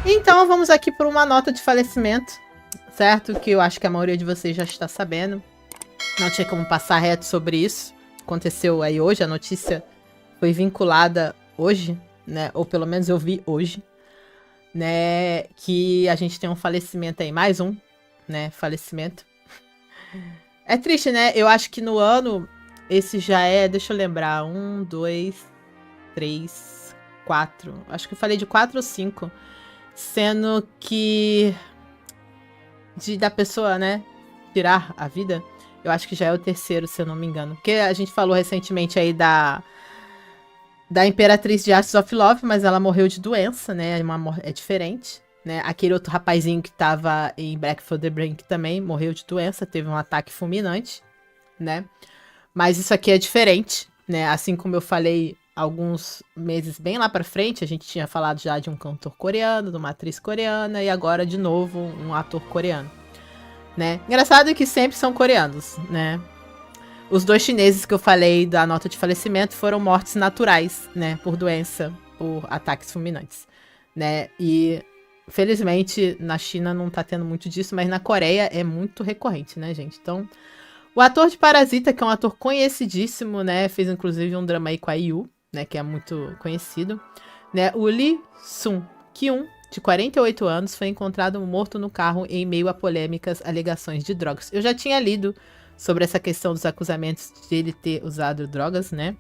Então, vamos aqui por uma nota de falecimento, certo? Que eu acho que a maioria de vocês já está sabendo. Não tinha como passar reto sobre isso. Aconteceu aí hoje, a notícia foi vinculada hoje, né? Ou pelo menos eu vi hoje, né? Que a gente tem um falecimento aí, mais um, né? Falecimento. É triste, né? Eu acho que no ano, esse já é, deixa eu lembrar, 1, 2, 3, 4. Acho que eu falei de 4 ou 5. Sendo que da pessoa, né, tirar a vida, eu acho que já é o terceiro, se eu não me engano. Porque a gente falou recentemente aí da Imperatriz de Arts of Love, mas ela morreu de doença, né, é diferente, né. Aquele outro rapazinho que tava em Back for the Brink também morreu de doença, teve um ataque fulminante, né. Mas isso aqui é diferente, né, assim como eu falei alguns meses bem lá pra frente, a gente tinha falado já de um cantor coreano, de uma atriz coreana, e agora, de novo, um ator coreano, né? Engraçado que sempre são coreanos, né? Os 2 chineses que eu falei da nota de falecimento foram mortes naturais, né? Por doença, por ataques fulminantes, né? E, felizmente, na China não tá tendo muito disso, mas na Coreia é muito recorrente, né, gente? Então, o ator de Parasita, que é um ator conhecidíssimo, né? Fez, inclusive, um drama aí com a IU, né, que é muito conhecido, né, o Lee Sung-kyun, de 48 anos, foi encontrado morto no carro em meio a polêmicas alegações de drogas. Eu já tinha lido sobre essa questão dos acusamentos de ele ter usado drogas, né,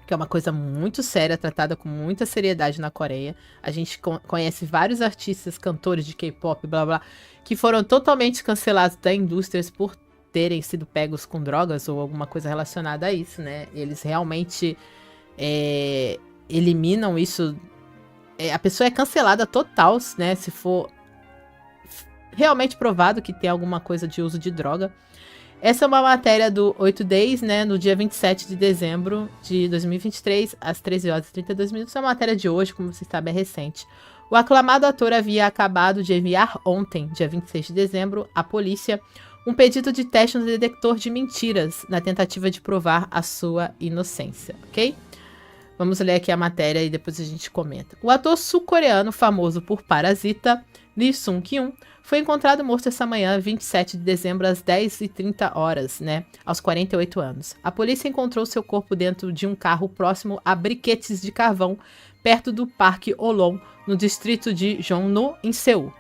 que é uma coisa muito séria, tratada com muita seriedade na Coreia. A gente conhece vários artistas, cantores de K-pop, blá blá, que foram totalmente cancelados da indústria por terem sido pegos com drogas ou alguma coisa relacionada a isso, né, eles realmente eliminam isso. A pessoa é cancelada total, né? Se for realmente provado que tem alguma coisa de uso de droga. Essa é uma matéria do 8 Days, né? No dia 27 de dezembro de 2023, às 13 horas e 32 minutos. É uma matéria de hoje, como você sabe, é recente. O aclamado ator havia acabado de enviar ontem, dia 26 de dezembro, à polícia um pedido de teste no detector de mentiras, na tentativa de provar a sua inocência, ok? Vamos ler aqui a matéria e depois a gente comenta. O ator sul-coreano famoso por Parasita, Lee Sung-kyun, foi encontrado morto essa manhã, 27 de dezembro, às 10h30, né, aos 48 anos. A polícia encontrou seu corpo dentro de um carro próximo a briquetes de carvão, perto do Parque Olon, no distrito de Jongno, em Seul.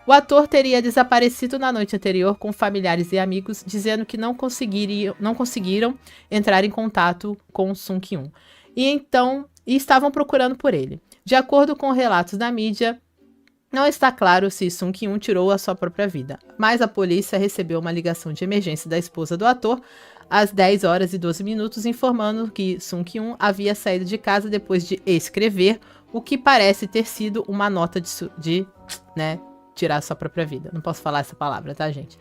O ator teria desaparecido na noite anterior com familiares e amigos, dizendo que não conseguiram entrar em contato com Sung-kyun. E estavam procurando por ele. De acordo com relatos da mídia, não está claro se Sung-kyun tirou a sua própria vida, mas a polícia recebeu uma ligação de emergência da esposa do ator às 10 horas e 12 minutos, informando que Sung-kyun havia saído de casa depois de escrever o que parece ter sido uma nota de né, tirar a sua própria vida. Não posso falar essa palavra, tá, gente?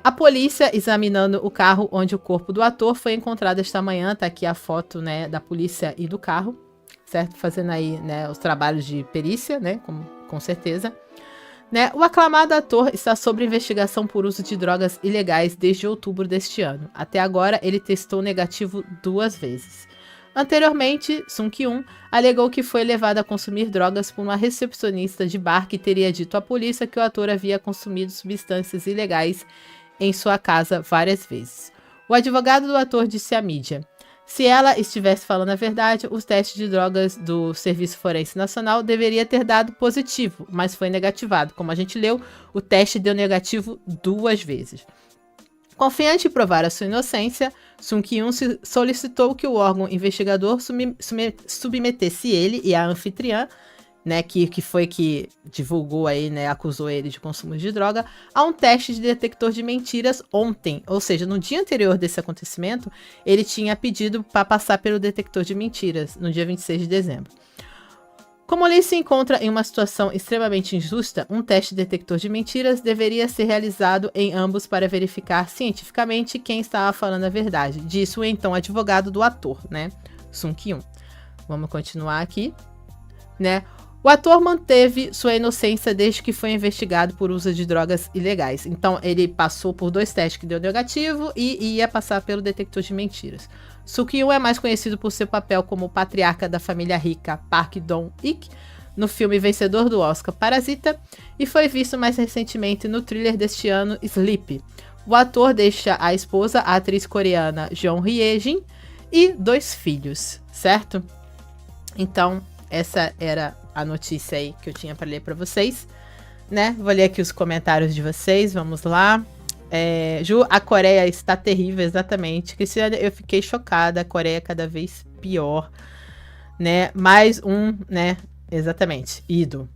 A polícia examinando o carro onde o corpo do ator foi encontrado esta manhã, tá aqui a foto, né, da polícia e do carro, certo? Fazendo aí, né, os trabalhos de perícia, né, com certeza. Né? O aclamado ator está sob investigação por uso de drogas ilegais desde outubro deste ano. Até agora, ele testou negativo 2 vezes. Anteriormente, Sung-kyun alegou que foi levado a consumir drogas por uma recepcionista de bar que teria dito à polícia que o ator havia consumido substâncias ilegais em sua casa várias vezes. O advogado do ator disse à mídia: se ela estivesse falando a verdade, os testes de drogas do Serviço Forense Nacional deveria ter dado positivo, mas foi negativado. Como a gente leu, o teste deu negativo 2 vezes. Confiante em provar a sua inocência, Sung-kyun solicitou que o órgão investigador submetesse ele e a anfitriã, né, que foi que divulgou aí, né, acusou ele de consumo de droga, a um teste de detector de mentiras ontem. Ou seja, no dia anterior desse acontecimento, ele tinha pedido para passar pelo detector de mentiras, no dia 26 de dezembro. Como ele se encontra em uma situação extremamente injusta, um teste de detector de mentiras deveria ser realizado em ambos para verificar cientificamente quem estava falando a verdade, disse o então advogado do ator, né, Sung-kyun. Vamos continuar aqui, né? O ator manteve sua inocência desde que foi investigado por uso de drogas ilegais. Então, ele passou por 2 testes que deu negativo e ia passar pelo detector de mentiras. Sung-kyun é mais conhecido por seu papel como patriarca da família rica Park Dong-ik no filme vencedor do Oscar Parasita e foi visto mais recentemente no thriller deste ano Sleep. O ator deixa a esposa, a atriz coreana Jeon Hye-jin, e 2 filhos, certo? Então, essa era a notícia aí que eu tinha para ler para vocês, né? Vou ler aqui os comentários de vocês, vamos lá. Ju, a Coreia está terrível, exatamente. Cristiane, eu fiquei chocada, a Coreia cada vez pior, né? Mais um, né? Exatamente, ido.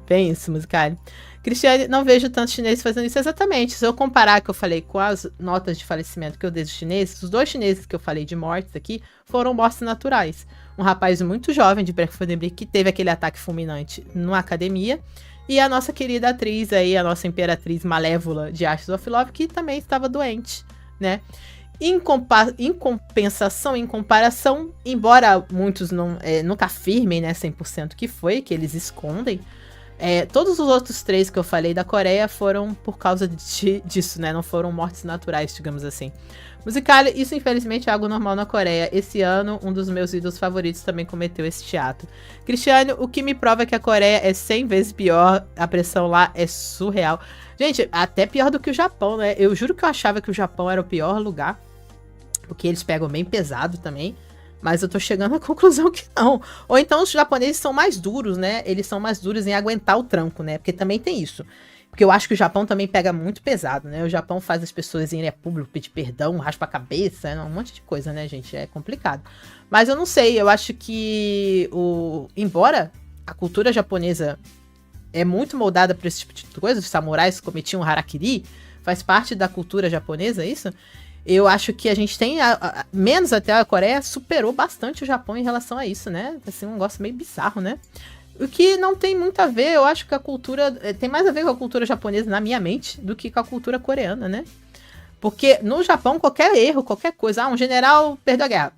Bem isso, Musicali. Cristiane, não vejo tantos chineses fazendo isso. Exatamente, se eu comparar que eu falei com as notas de falecimento que eu dei dos chineses, os 2 chineses que eu falei de mortes aqui foram mortes naturais. Um rapaz muito jovem de Breckenford que teve aquele ataque fulminante numa academia, e a nossa querida atriz aí, a nossa imperatriz malévola de Ashes of Love, que também estava doente, né? Em compensação, em comparação, embora muitos nunca afirmem, né, 100% que foi, que eles escondem, todos os outros 3 que eu falei da Coreia foram por causa disso, né? Não foram mortes naturais, digamos assim. Musicali, isso infelizmente é algo normal na Coreia. Esse ano, um dos meus ídolos favoritos também cometeu esse teatro. Cristiano, o que me prova que a Coreia é 100 vezes pior, a pressão lá é surreal. Gente, até pior do que o Japão, né? Eu juro que eu achava que o Japão era o pior lugar, porque eles pegam bem pesado também. Mas eu tô chegando à conclusão que não. Ou então os japoneses são mais duros, né? Eles são mais duros em aguentar o tranco, né? Porque também tem isso. Porque eu acho que o Japão também pega muito pesado, né? O Japão faz as pessoas irem a público, pedir perdão, raspa a cabeça, um monte de coisa, né, gente? É complicado. Mas eu não sei, eu acho que embora a cultura japonesa é muito moldada por esse tipo de coisa, os samurais cometiam harakiri, faz parte da cultura japonesa, isso? Eu acho que a gente tem, menos até a Coreia, superou bastante o Japão em relação a isso, né? Assim, um negócio meio bizarro, né? O que não tem muito a ver, eu acho que a cultura... Tem mais a ver com a cultura japonesa, na minha mente, do que com a cultura coreana, né? Porque no Japão, qualquer erro, qualquer coisa... um general perdeu a guerra.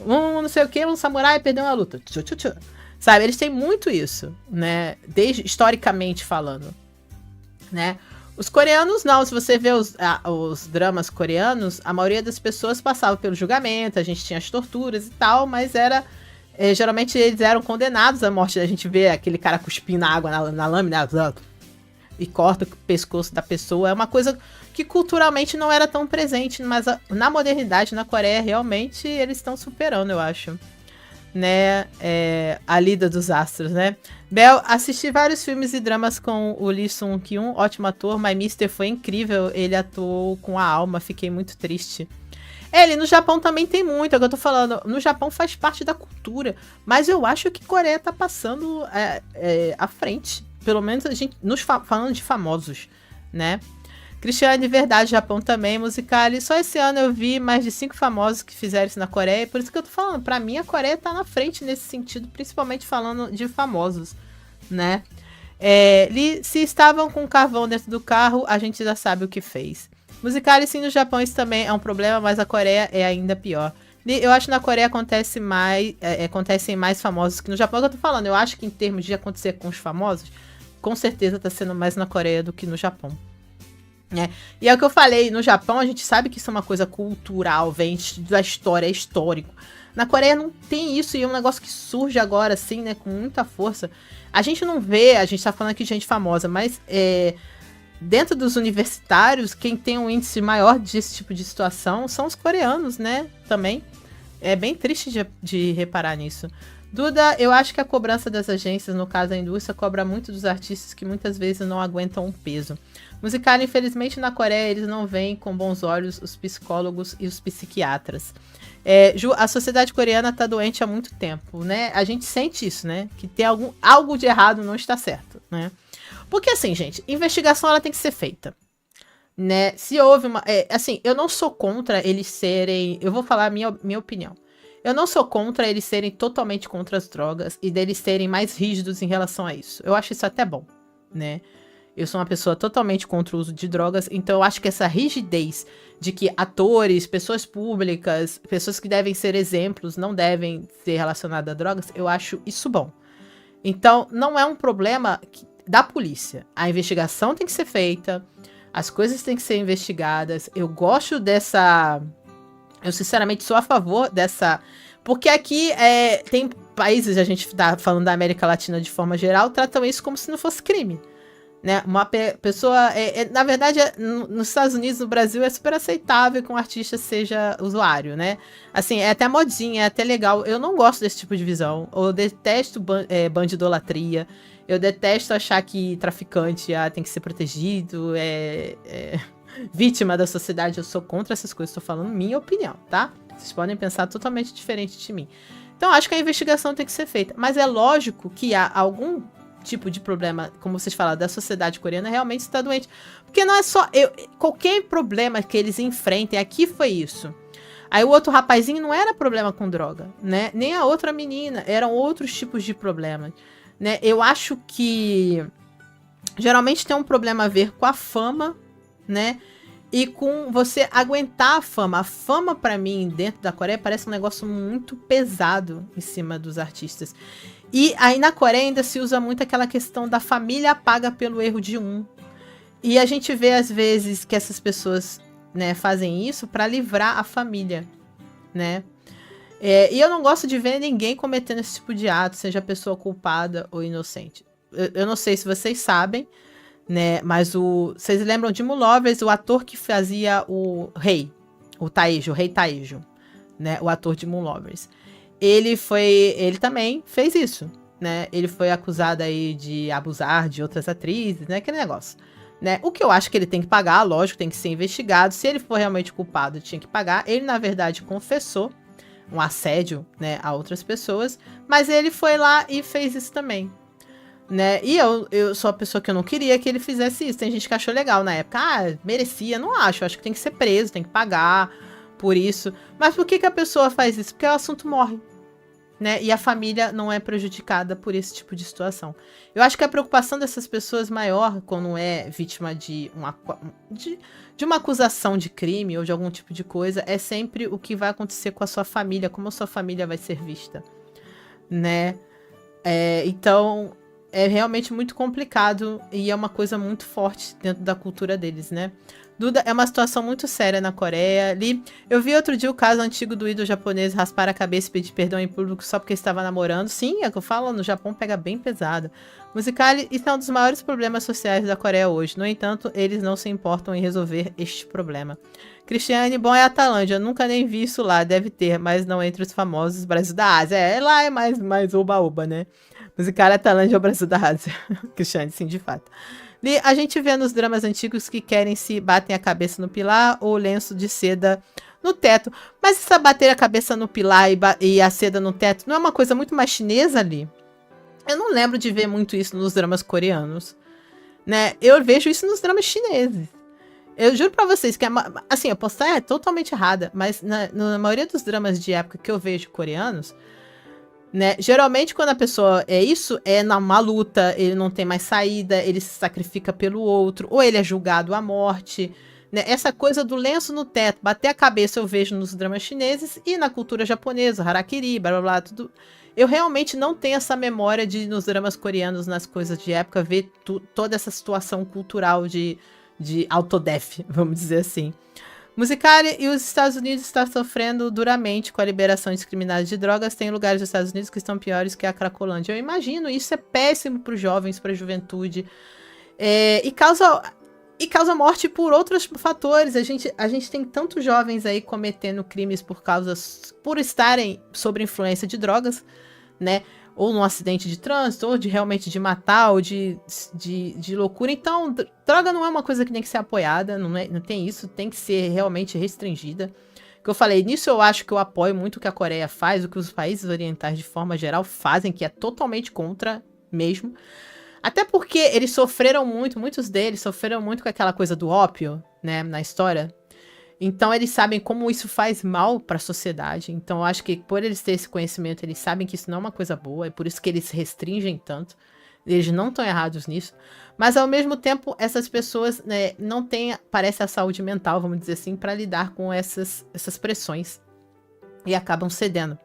Um não sei o que, um samurai perdeu uma luta. Sabe, eles têm muito isso, né? Desde historicamente falando, né? Os coreanos não, se você vê os dramas coreanos, a maioria das pessoas passava pelo julgamento, a gente tinha as torturas e tal, mas geralmente eles eram condenados à morte. A gente vê aquele cara cuspindo água na lâmina e corta o pescoço da pessoa. É uma coisa que culturalmente não era tão presente, mas na modernidade, na Coreia, realmente eles estão superando, eu acho, né, a lida dos astros, né? Bel, assisti vários filmes e dramas com o Lee Sung-kyun, ótimo ator, My Mister foi incrível, ele atuou com a alma, fiquei muito triste. Ele no Japão também tem muito, é o que eu tô falando, no Japão faz parte da cultura, mas eu acho que Coreia tá passando à frente, pelo menos a gente, falando de famosos, né? Cristiane, verdade, Japão também, Musicali. Só esse ano eu vi mais de 5 famosos que fizeram isso na Coreia. Por isso que eu tô falando, pra mim a Coreia tá na frente nesse sentido, principalmente falando de famosos, né? Se estavam com carvão dentro do carro, a gente já sabe o que fez. Musicali, sim, no Japão isso também é um problema, mas a Coreia é ainda pior. Eu acho que na Coreia acontecem mais famosos que no Japão. É o que eu tô falando, eu acho que em termos de acontecer com os famosos, com certeza tá sendo mais na Coreia do que no Japão. E é o que eu falei, no Japão a gente sabe que isso é uma coisa cultural, vem da história, é histórico. Na Coreia não tem isso e é um negócio que surge agora, assim, né, com muita força. A gente não vê, a gente tá falando aqui de gente famosa, mas dentro dos universitários, quem tem um índice maior desse tipo de situação são os coreanos, né, também. É bem triste de reparar nisso. Duda, eu acho que a cobrança das agências, no caso a indústria, cobra muito dos artistas que muitas vezes não aguentam o peso. Musical, infelizmente, na Coreia, eles não veem com bons olhos os psicólogos e os psiquiatras. Ju, a sociedade coreana tá doente há muito tempo, né? A gente sente isso, né? Que tem algo de errado não está certo, né? Porque assim, gente, investigação ela tem que ser feita, né? Se houve uma... assim, eu não sou contra eles serem... Eu vou falar a minha opinião. Eu não sou contra eles serem totalmente contra as drogas e deles serem mais rígidos em relação a isso. Eu acho isso até bom, né? Eu sou uma pessoa totalmente contra o uso de drogas, então eu acho que essa rigidez de que atores, pessoas públicas, pessoas que devem ser exemplos, não devem ser relacionadas a drogas, eu acho isso bom. Então, não é um problema da polícia. A investigação tem que ser feita, as coisas têm que ser investigadas. Eu gosto dessa... Eu, sinceramente, sou a favor dessa Porque aqui tem países, a gente tá falando da América Latina de forma geral, tratam isso como se não fosse crime. Né? Uma pessoa, na verdade, nos Estados Unidos, no Brasil, é super aceitável que um artista seja usuário, né? Assim, é até modinha, é até legal. Eu não gosto desse tipo de visão. Eu detesto bandidolatria. Eu detesto achar que traficante tem que ser protegido, vítima da sociedade. Eu sou contra essas coisas, tô falando minha opinião, tá? Vocês podem pensar totalmente diferente de mim. Então, acho que a investigação tem que ser feita. Mas é lógico que há algum tipo de problema, como vocês falaram, da sociedade coreana realmente está doente. Porque não é só... qualquer problema que eles enfrentem, aqui foi isso. Aí o outro rapazinho não era problema com droga, né? Nem a outra menina, eram outros tipos de problemas, né? Eu acho que geralmente tem um problema a ver com a fama, né? E com você aguentar a fama. A fama, pra mim, dentro da Coreia, parece um negócio muito pesado em cima dos artistas. E aí na Coreia ainda se usa muito aquela questão da família paga pelo erro de um. E a gente vê às vezes que essas pessoas, né, fazem isso pra livrar a família, né? E eu não gosto de ver ninguém cometendo esse tipo de ato, seja a pessoa culpada ou inocente. Eu não sei se vocês sabem, né? Mas vocês lembram de Mulovers, o ator que fazia o rei Taejo, né? O ator de Mulovers. Ele também fez isso, né? Ele foi acusado aí de abusar de outras atrizes, né? Aquele negócio, né? O que eu acho que ele tem que pagar, lógico, tem que ser investigado. Se ele for realmente culpado, tinha que pagar. Ele, na verdade, confessou um assédio, né, a outras pessoas, mas ele foi lá e fez isso também, né? E eu sou a pessoa que eu não queria que ele fizesse isso. Tem gente que achou legal na época. Merecia, não acho. Acho que tem que ser preso, tem que pagar por isso. Mas por que a pessoa faz isso? Porque o assunto morre, né? E a família não é prejudicada por esse tipo de situação. Eu acho que a preocupação dessas pessoas maior quando é vítima de uma acusação de crime ou de algum tipo de coisa é sempre o que vai acontecer com a sua família, como a sua família vai ser vista, né? Então é realmente muito complicado e é uma coisa muito forte dentro da cultura deles, né? Duda, é uma situação muito séria na Coreia. Eu vi outro dia o caso antigo do ídolo japonês raspar a cabeça e pedir perdão em público só porque estava namorando. Sim, é o que eu falo, no Japão pega bem pesado. Musicali, isso é um dos maiores problemas sociais da Coreia hoje. No entanto, eles não se importam em resolver este problema. Cristiane, bom, é a Tailândia. Nunca nem vi isso lá, deve ter, mas não entre os famosos Brasil da Ásia. Lá é mais oba-oba, né? Musicali, a Tailândia é o Brasil da Ásia. Cristiane, sim, de fato. A gente vê nos dramas antigos que querem se batem a cabeça no pilar ou lenço de seda no teto. Mas essa bater a cabeça no pilar e a seda no teto não é uma coisa muito mais chinesa ali? Eu não lembro de ver muito isso nos dramas coreanos, né? Eu vejo isso nos dramas chineses. Eu juro pra vocês que, assim, eu posso estar totalmente errada, mas na maioria dos dramas de época que eu vejo coreanos, né, geralmente quando a pessoa é numa luta, ele não tem mais saída, ele se sacrifica pelo outro, ou ele é julgado à morte, né? Essa coisa do lenço no teto, bater a cabeça eu vejo nos dramas chineses e na cultura japonesa, harakiri, blá blá blá, tudo. Eu realmente não tenho essa memória de nos dramas coreanos, nas coisas de época, ver toda essa situação cultural de autodef, vamos dizer assim. Musicali e os Estados Unidos estão sofrendo duramente com a liberação indiscriminada de drogas. Tem lugares dos Estados Unidos que estão piores que a Cracolândia. Eu imagino, isso é péssimo para os jovens, para a juventude. E causa morte por outros fatores. A gente tem tantos jovens aí cometendo crimes por estarem sob influência de drogas, né? Ou num acidente de trânsito, ou realmente de matar, ou de loucura. Então, droga não é uma coisa que tem que ser apoiada, não tem isso, tem que ser realmente restringida. Que eu falei, nisso eu acho que eu apoio muito o que a Coreia faz, o que os países orientais de forma geral fazem, que é totalmente contra mesmo. Até porque eles sofreram muito, muitos deles sofreram muito com aquela coisa do ópio, né, na história. Então, eles sabem como isso faz mal para a sociedade. Então, eu acho que por eles terem esse conhecimento, eles sabem que isso não é uma coisa boa. É por isso que eles restringem tanto. Eles não estão errados nisso. Mas, ao mesmo tempo, essas pessoas, né, não têm, parece, a saúde mental, vamos dizer assim, para lidar com essas pressões. E acabam cedendo,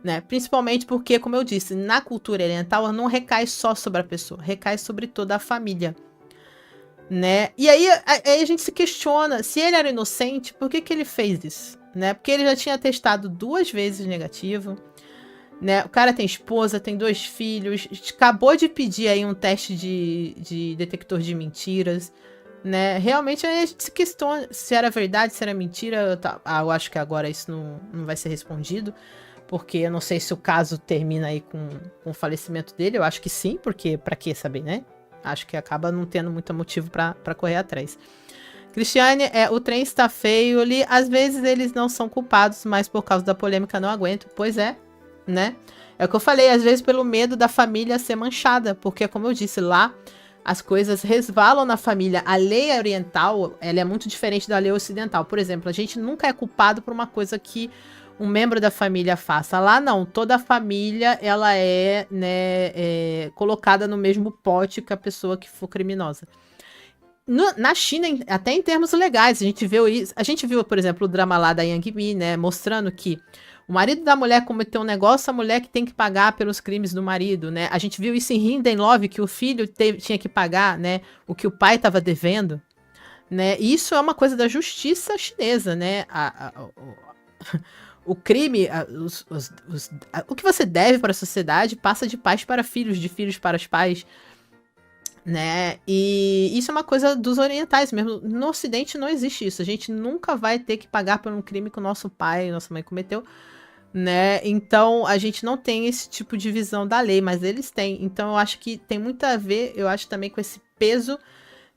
né? Principalmente porque, como eu disse, na cultura oriental, não recai só sobre a pessoa. Recai sobre toda a família, né? E aí a gente se questiona, se ele era inocente, por que ele fez isso, né? Porque ele já tinha testado 2 vezes negativo, né? O cara tem esposa, tem 2 filhos, acabou de pedir aí um teste de detector de mentiras, né? Realmente a gente se questiona se era verdade, se era mentira. Eu acho que agora isso não vai ser respondido, porque eu não sei se o caso termina aí com o falecimento dele. Eu acho que sim, porque pra que saber, né? Acho que acaba não tendo muito motivo pra correr atrás. Cristiane, o trem está feio ali. Às vezes eles não são culpados, mas por causa da polêmica não aguento. Pois é, né? É o que eu falei, às vezes pelo medo da família ser manchada, porque como eu disse lá, as coisas resvalam na família. A lei oriental, ela é muito diferente da lei ocidental. Por exemplo, a gente nunca é culpado por uma coisa que um membro da família faça. Lá não, toda a família, ela é, né, colocada no mesmo pote que a pessoa que for criminosa. Na China, até em termos legais, a gente viu, por exemplo, o drama lá da Yang Mi, né, mostrando que o marido da mulher cometeu um negócio, a mulher que tem que pagar pelos crimes do marido, né? A gente viu isso em Hidden Love, que o filho tinha que pagar, né, o que o pai estava devendo, né? E isso é uma coisa da justiça chinesa, né? O crime, o que você deve para a sociedade passa de pais para filhos, de filhos para os pais, né? E isso é uma coisa dos orientais mesmo. No Ocidente não existe isso. A gente nunca vai ter que pagar por um crime que o nosso pai e nossa mãe cometeu, né? Então a gente não tem esse tipo de visão da lei, mas eles têm. Então eu acho que tem muito a ver, eu acho também com esse peso,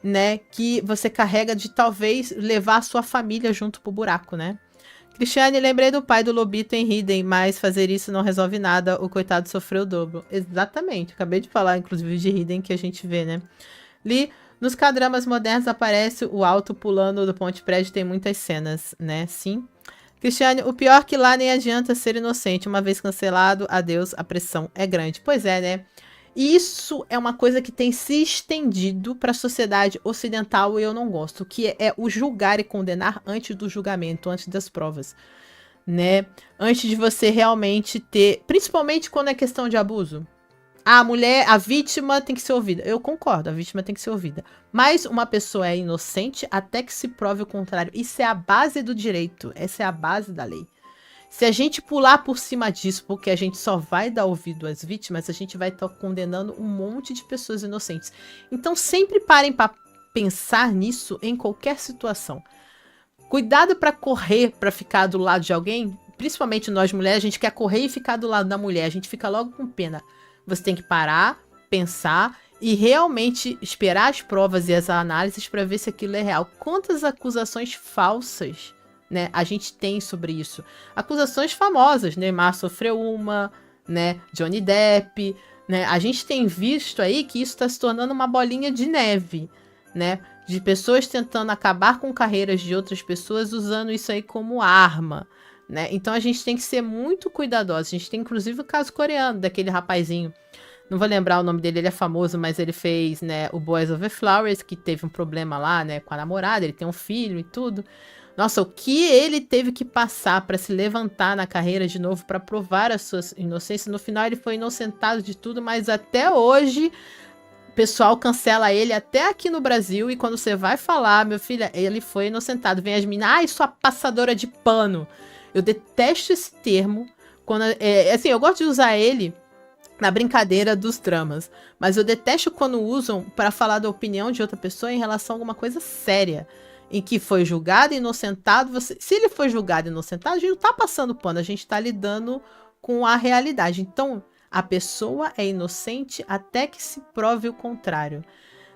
né, que você carrega de talvez levar a sua família junto pro buraco, né? Cristiane, lembrei do pai do Lobito em Hidden, mas fazer isso não resolve nada, o coitado sofreu o dobro. Exatamente, acabei de falar, inclusive, de Hidden que a gente vê, né? Li, nos K-dramas modernos aparece o alto pulando do ponte prédio, tem muitas cenas, né? Sim. Cristiane, o pior que lá nem adianta ser inocente, uma vez cancelado, adeus, a pressão é grande. Pois é, né? E isso é uma coisa que tem se estendido para a sociedade ocidental e eu não gosto, que é o julgar e condenar antes do julgamento, antes das provas, né? Antes de você realmente ter, principalmente quando é questão de abuso. A mulher, a vítima tem que ser ouvida. Eu concordo, a vítima tem que ser ouvida. Mas uma pessoa é inocente até que se prove o contrário. Isso é a base do direito, essa é a base da lei. Se a gente pular por cima disso, porque a gente só vai dar ouvido às vítimas, a gente vai estar condenando um monte de pessoas inocentes. Então sempre parem para pensar nisso em qualquer situação. Cuidado para correr, para ficar do lado de alguém, principalmente nós mulheres, a gente quer correr e ficar do lado da mulher, a gente fica logo com pena. Você tem que parar, pensar e realmente esperar as provas e as análises para ver se aquilo é real. Quantas acusações falsas, né, a gente tem sobre isso? Acusações famosas, Neymar sofreu uma, né, Johnny Depp, né? A gente tem visto aí que isso está se tornando uma bolinha de neve, né? De pessoas tentando acabar com carreiras de outras pessoas usando isso aí como arma, né? Então a gente tem que ser muito cuidadoso. A gente tem inclusive o caso coreano daquele rapazinho. Não vou lembrar o nome dele, ele é famoso, mas ele fez, né, o Boys Over Flowers, que teve um problema lá, né, com a namorada, ele tem um filho e tudo. Nossa, o que ele teve que passar para se levantar na carreira de novo, para provar a sua inocência. No final ele foi inocentado de tudo, mas até hoje o pessoal cancela ele até aqui no Brasil. E quando você vai falar, meu filho, ele foi inocentado. Vem as meninas, ai, sua passadora de pano. Eu detesto esse termo. Quando, assim, eu gosto de usar ele na brincadeira dos dramas, mas eu detesto quando usam para falar da opinião de outra pessoa em relação a alguma coisa séria, em que foi julgado e inocentado. Se ele foi julgado e inocentado, a gente não tá passando pano, a gente tá lidando com a realidade. Então, a pessoa é inocente até que se prove o contrário.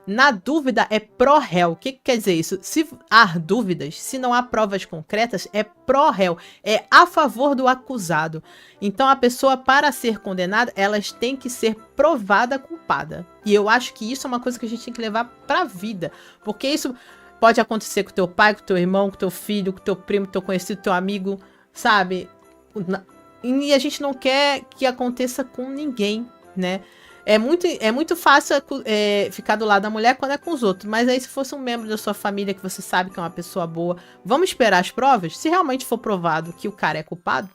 Na dúvida, é pró-réu. O que quer dizer isso? Se há dúvidas, se não há provas concretas, é pró-réu. É a favor do acusado. Então, a pessoa, para ser condenada, elas têm que ser provada culpada. E eu acho que isso é uma coisa que a gente tem que levar pra vida. Porque isso pode acontecer com teu pai, com teu irmão, com teu filho, com teu primo, teu conhecido, teu amigo, sabe? E a gente não quer que aconteça com ninguém, né? É muito fácil ficar do lado da mulher quando é com os outros. Mas aí se fosse um membro da sua família que você sabe que é uma pessoa boa, vamos esperar as provas? Se realmente for provado que o cara é culpado,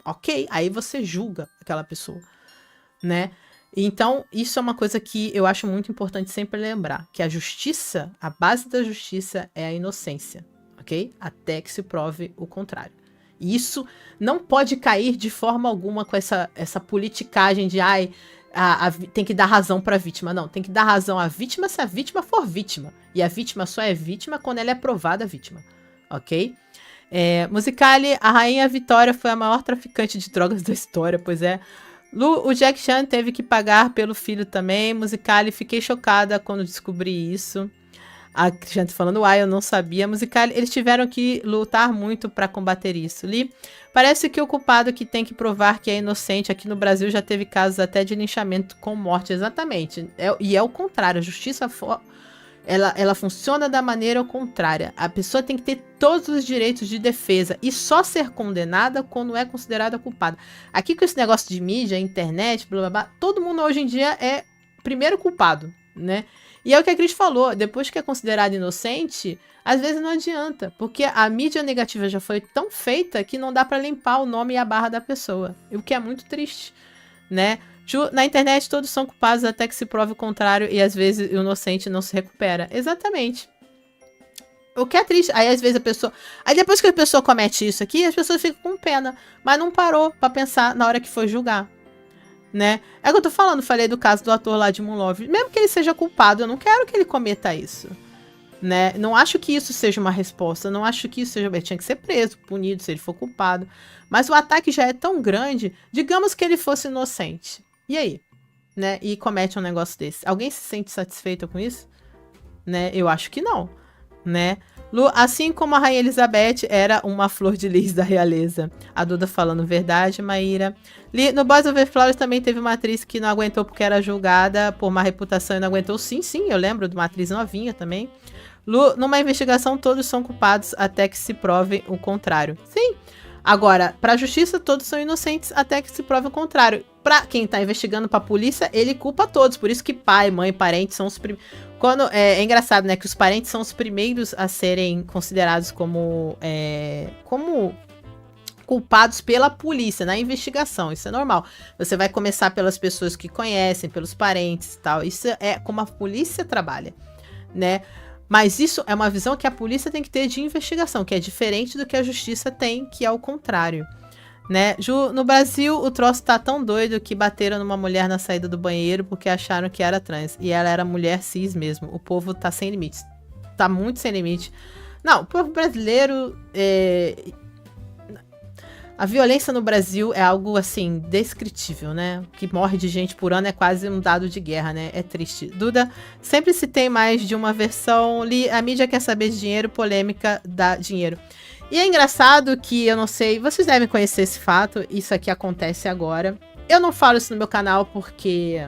ok, aí você julga aquela pessoa, né? Então, isso é uma coisa que eu acho muito importante sempre lembrar. Que a justiça, a base da justiça é a inocência, ok? Até que se prove o contrário. Isso não pode cair de forma alguma com essa politicagem de tem que dar razão pra vítima. Não, tem que dar razão à vítima se a vítima for vítima. E a vítima só é vítima quando ela é provada vítima. Ok? Musicali, a Rainha Vitória foi a maior traficante de drogas da história, pois é. Lu, o Jack Chan teve que pagar pelo filho também. Musicali, fiquei chocada quando descobri isso. A gente falando, eu não sabia. Musicali, eles tiveram que lutar muito pra combater isso. Li, parece que o culpado que tem que provar que é inocente. Aqui no Brasil já teve casos até de linchamento com morte. Exatamente. E é o contrário. A justiça ela funciona da maneira contrária. A pessoa tem que ter todos os direitos de defesa e só ser condenada quando é considerada culpada. Aqui com esse negócio de mídia, internet, blá blá blá, todo mundo hoje em dia é primeiro culpado, né? E é o que a Cris falou, depois que é considerado inocente, às vezes não adianta, porque a mídia negativa já foi tão feita que não dá pra limpar o nome e a barra da pessoa, o que é muito triste, né? Na internet todos são culpados até que se prove o contrário e às vezes o inocente não se recupera. Exatamente. O que é triste. Aí às vezes a pessoa... Aí depois que a pessoa comete isso aqui, as pessoas ficam com pena, mas não parou pra pensar na hora que foi julgar. Né? É o que eu tô falando, falei do caso do ator lá de Moonlove. Mesmo que ele seja culpado, eu não quero que ele cometa isso. Né? Não acho que isso seja uma resposta, não acho que isso seja... Ele tinha que ser preso, punido, se ele for culpado. Mas o ataque já é tão grande, digamos que ele fosse inocente. E aí? Né? E comete um negócio desse. Alguém se sente satisfeita com isso? Né? Eu acho que não. Né? Lu, assim como a Rainha Elizabeth era uma flor de lis da realeza. A Duda falando verdade, Maíra. No Boys Over Flowers também teve uma atriz que não aguentou porque era julgada por má reputação e não aguentou. Sim, eu lembro de uma atriz novinha também. Lu, numa investigação todos são culpados até que se prove o contrário. Sim. Agora, pra justiça todos são inocentes até que se prove o contrário. Pra quem tá investigando pra polícia, ele culpa todos. Por isso que pai, mãe, parentes são os primeiros... É engraçado, né? Que os parentes são os primeiros a serem considerados como culpados pela polícia na investigação. Isso é normal. Você vai começar pelas pessoas que conhecem, pelos parentes e tal. Isso é como a polícia trabalha, né? Mas isso é uma visão que a polícia tem que ter de investigação, que é diferente do que a justiça tem, que é o contrário. Né? No Brasil, o troço tá tão doido que bateram numa mulher na saída do banheiro porque acharam que era trans. E ela era mulher cis mesmo. O povo tá sem limites. Tá muito sem limite. Não, o povo brasileiro... A violência no Brasil é algo, assim, descritível, né? O que morre de gente por ano é quase um dado de guerra, né? É triste. Duda, sempre se tem mais de uma versão. A mídia quer saber de dinheiro, polêmica dá dinheiro. E é engraçado que, eu não sei, vocês devem conhecer esse fato, isso aqui acontece agora. Eu não falo isso no meu canal porque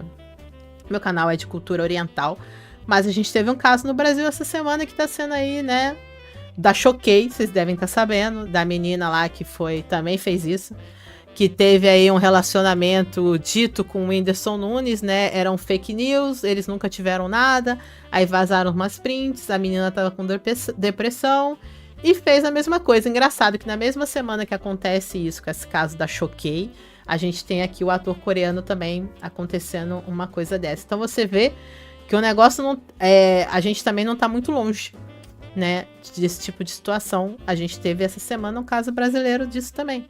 meu canal é de cultura oriental, mas a gente teve um caso no Brasil essa semana que tá sendo aí, né, da Choquei, vocês devem estar sabendo, da menina lá que também fez isso, que teve aí um relacionamento dito com o Whindersson Nunes, né, eram fake news, eles nunca tiveram nada, aí vazaram umas prints, a menina tava com depressão, e fez a mesma coisa. Engraçado que na mesma semana que acontece isso, com esse caso da Choquei, a gente tem aqui o ator coreano também acontecendo uma coisa dessa. Então você vê que o negócio não... a gente também não tá muito longe, né, desse tipo de situação. A gente teve essa semana um caso brasileiro disso também,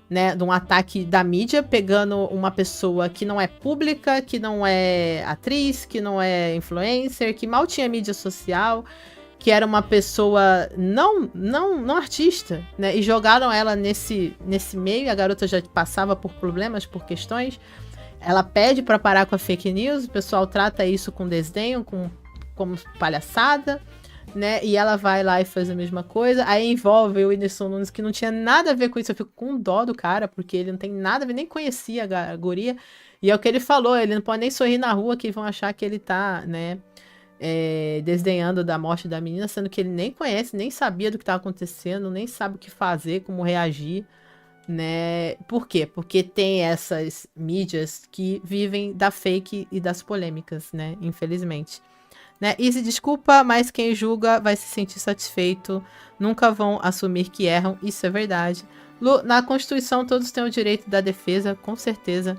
né, de um ataque da mídia pegando uma pessoa que não é pública, que não é atriz, que não é influencer, que mal tinha mídia social, que era uma pessoa não artista, né? E jogaram ela nesse meio, e a garota já passava por problemas, por questões. Ela pede para parar com a fake news, o pessoal trata isso com desdenho, como palhaçada, né? E ela vai lá e faz a mesma coisa. Aí envolve o Whindersson Nunes, que não tinha nada a ver com isso. Eu fico com dó do cara, porque ele não tem nada a ver, nem conhecia a guria. E é o que ele falou, ele não pode nem sorrir na rua, que vão achar que ele tá, né, desdenhando da morte da menina, sendo que ele nem conhece, nem sabia do que estava acontecendo, nem sabe o que fazer, como reagir, né? Por quê? Porque tem essas mídias que vivem da fake e das polêmicas, né? Infelizmente. Né? Easy, desculpa, mas quem julga vai se sentir satisfeito, nunca vão assumir que erram, isso é verdade. Lu, na Constituição todos têm o direito da defesa, com certeza,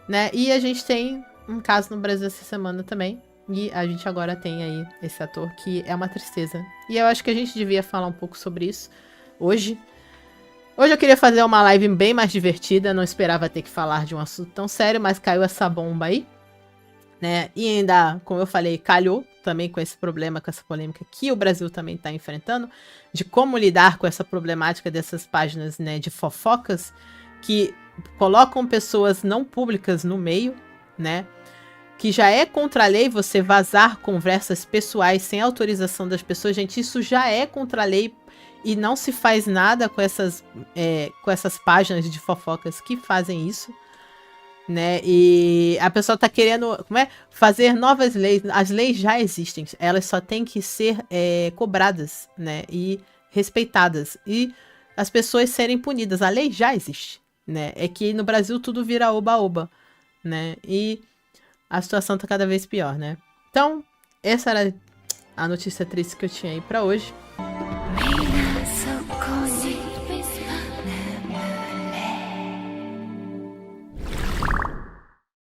né? E a gente tem um caso no Brasil essa semana também, e a gente agora tem aí esse ator que é uma tristeza. E eu acho que a gente devia falar um pouco sobre isso hoje. Hoje eu queria fazer uma live bem mais divertida, não esperava ter que falar de um assunto tão sério, mas caiu essa bomba aí, né? E ainda, como eu falei, calhou também com esse problema, com essa polêmica que o Brasil também está enfrentando, de como lidar com essa problemática dessas páginas, né, de fofocas que colocam pessoas não públicas no meio, né? Que já é contra a lei você vazar conversas pessoais sem autorização das pessoas. Gente, isso já é contra a lei e não se faz nada com essas páginas de fofocas que fazem isso, né? E a pessoa tá querendo, fazer novas leis. As leis já existem, elas só têm que ser cobradas, né? E respeitadas. E as pessoas serem punidas. A lei já existe, né? É que no Brasil tudo vira oba-oba, né? E a situação tá cada vez pior, né? Então, essa era a notícia triste que eu tinha aí pra hoje.